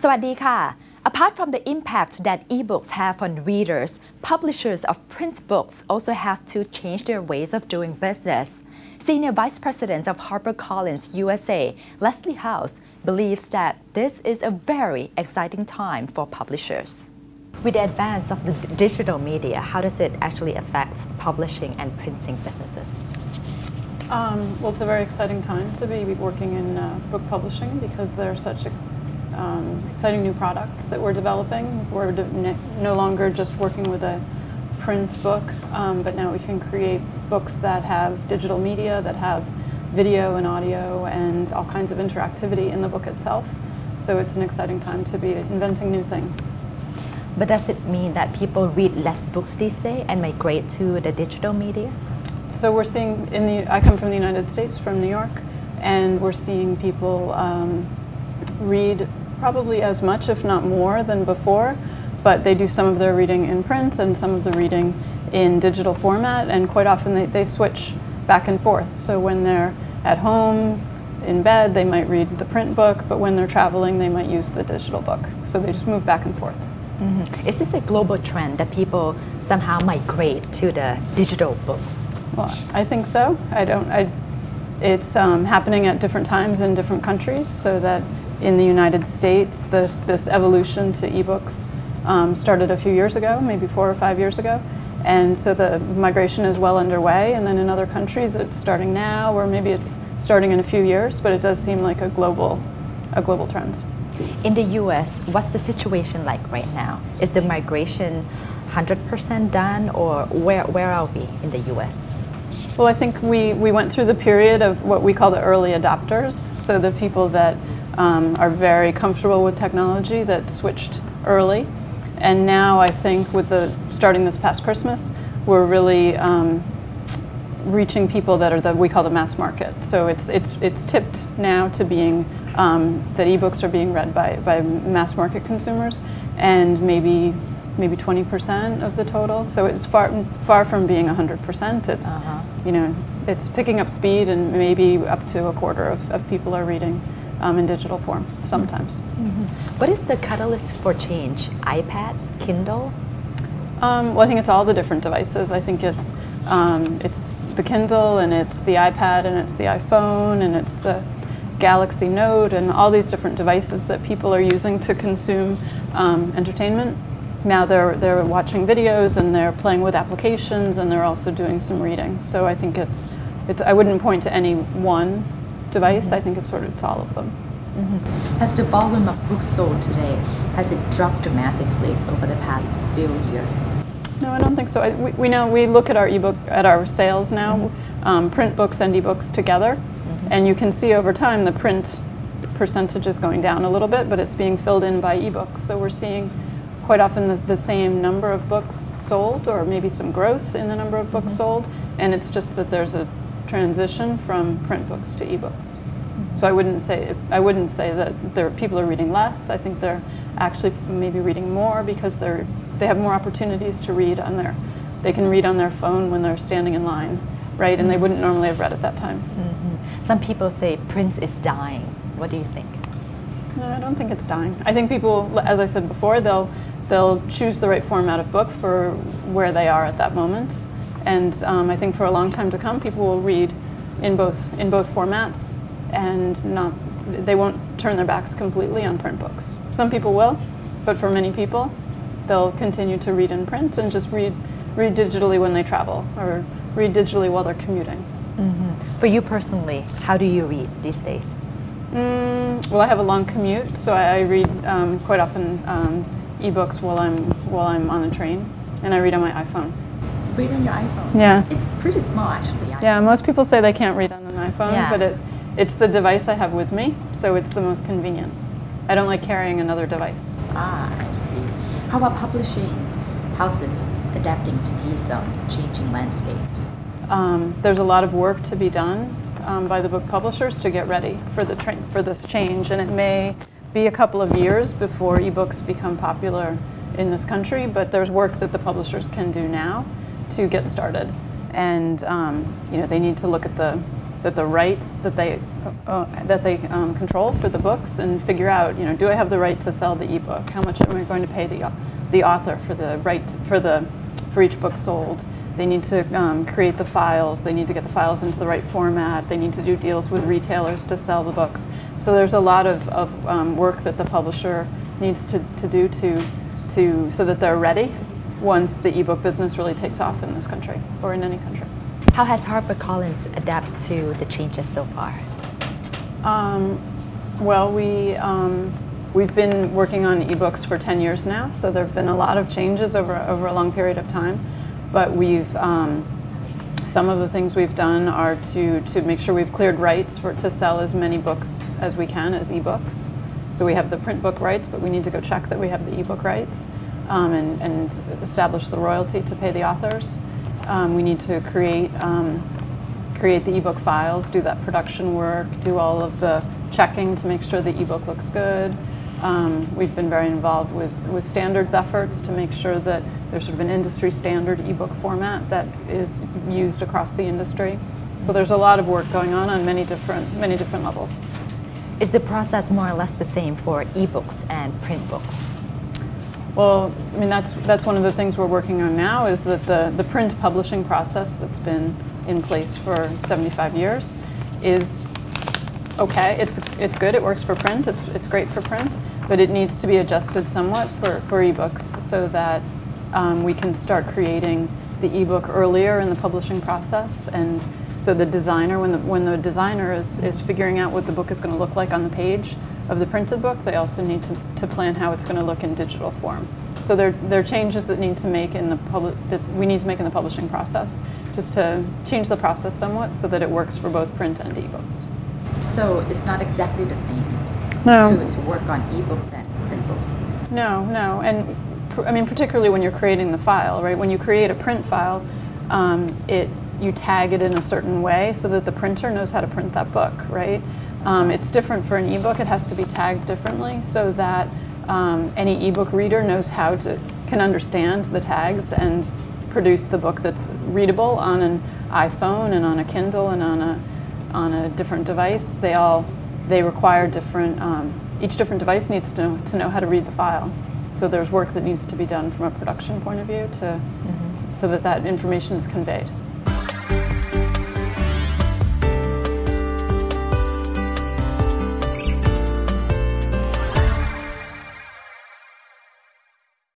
สวัสดีค่ะ Apart from the impact that ebooks have on readers, publishers of print books also have to change their ways of doing business. Senior Vice President of HarperCollins USA, Leslie Hulse, believes that this is a very exciting time for publishers. With the advance of the digital media, how does it actually affect publishing and printing businesses? Well, it's a very exciting time to be working in book publishing because there are such exciting new products that we're developing. We're no longer just working with a print book, but now we can create books that have digital media, that have video and audio and all kinds of interactivity in the book itself. So it's an exciting time to be inventing new things. But does it mean that people read less books these days and migrate to the digital media? So we're seeing, I come from the United States, from New York, and we're seeing people read probably as much, if not more, than before, but they do some of their reading in print and some of the reading in digital format, and quite often they switch back and forth. So when they're at home, in bed, they might read the print book, but when they're traveling, they might use the digital book. So they just move back and forth. Is this a global trend that people somehow migrate to the digital books? Well, I think so. It's happening at different times in different countries, so that in the United States, this evolution to ebooks started a few years ago, maybe 4 or 5 years ago, and so the migration is well underway. And then in other countries, it's starting now, or maybe it's starting in a few years. But it does seem like a global trend. In the U.S., what's the situation like right now? Is the migration 100% done, or where are we in the U.S.? Well, I think we went through the period of what we call the early adopters, so the people that are very comfortable with technology that switched early. And now I think with starting this past Christmas, we're really reaching people that are we call the mass market. So it's tipped now to being that ebooks are being read by mass market consumers, and maybe 20% of the total. So it's far from being 100%. It's it's picking up speed, and maybe up to a quarter of people are reading in digital form sometimes. What is the catalyst for change? iPad, Kindle? Well, I think it's all the different devices. I think it's the Kindle, and it's the iPad, and it's the iPhone, and it's the Galaxy Note, and all these different devices that people are using to consume entertainment. Now they're watching videos, and they're playing with applications, and they're also doing some reading. So I think I wouldn't point to any one device. I think it's all of them. Has the volume of books sold today, has it dropped dramatically over the past few years? No, I don't think so. We look at our sales now, print books and ebooks together, and you can see over time the print percentage is going down a little bit, but it's being filled in by ebooks. So we're seeing quite often the same number of books sold, or maybe some growth in the number of books sold, and it's just that there's a transition from print books to ebooks. So I wouldn't say that people are reading less. I think they're actually maybe reading more because they have more opportunities to read they can read on their phone when they're standing in line, right? And they wouldn't normally have read at that time. Some people say print is dying. What do you think? No, I don't think it's dying. I think people, as I said before, they'll choose the right format of book for where they are at that moment. And I think for a long time to come, people will read in both formats, and they won't turn their backs completely on print books. Some people will, but for many people, they'll continue to read in print and just read digitally when they travel, or read digitally while they're commuting. For you personally, how do you read these days? Well, I have a long commute, so I read quite often ebooks while I'm on a train, and I read on my iPhone. Read on your iPhone? Yeah. It's pretty small, actually. Yeah, most people say they can't read on an iPhone, but it's the device I have with me, so it's the most convenient. I don't like carrying another device. I see. How about publishing houses adapting to these changing landscapes? There's a lot of work to be done by the book publishers to get ready for this change, and it may be a couple of years before ebooks become popular in this country, but there's work that the publishers can do now to get started. And they need to look at the rights that they control for the books, and figure out, do I have the right to sell the ebook? How much am I going to pay the author for the right for each book sold? They need to create the files. They need to get the files into the right format. They need to do deals with retailers to sell the books. So there's a lot of work that the publisher needs to do so that they're ready once the ebook business really takes off in this country or in any country. How has HarperCollins adapted to the changes so far? Well, we've been working on ebooks for 10 years now, so there have been a lot of changes over a long period of time. But some of the things we've done are to make sure we've cleared rights to sell as many books as we can as ebooks. So we have the print book rights, but we need to go check that we have the ebook rights and establish the royalty to pay the authors. We need to create the ebook files, do that production work, do all of the checking to make sure the ebook looks good. We've been very involved with standards efforts to make sure that there's sort of an industry standard ebook format that is used across the industry. So there's a lot of work going on many different levels. Is the process more or less the same for ebooks and print books? Well, I mean, that's one of the things we're working on now, is that the print publishing process that's been in place for 75 years is okay. It's good. It works for print. It's great for print, but it needs to be adjusted somewhat for ebooks so that we can start creating the ebook earlier in the publishing process, and so the designer, when the designer is figuring out what the book is going to look like on the page of the printed book, they also need to plan how it's going to look in digital form. So there are changes that we need to make in the publishing process, just to change the process somewhat so that it works for both print and ebooks. So it's not exactly the same to work on ebooks and print books? No, and I mean, particularly when you're creating the file, right? When you create a print file, you tag it in a certain way so that the printer knows how to print that book, right? It's different for an ebook. It has to be tagged differently so that any ebook reader can understand the tags and produce the book that's readable on an iPhone and on a Kindle and on a different device. They require different. Each different device needs to know how to read the file. So there's work that needs to be done from a production point of view so that information is conveyed.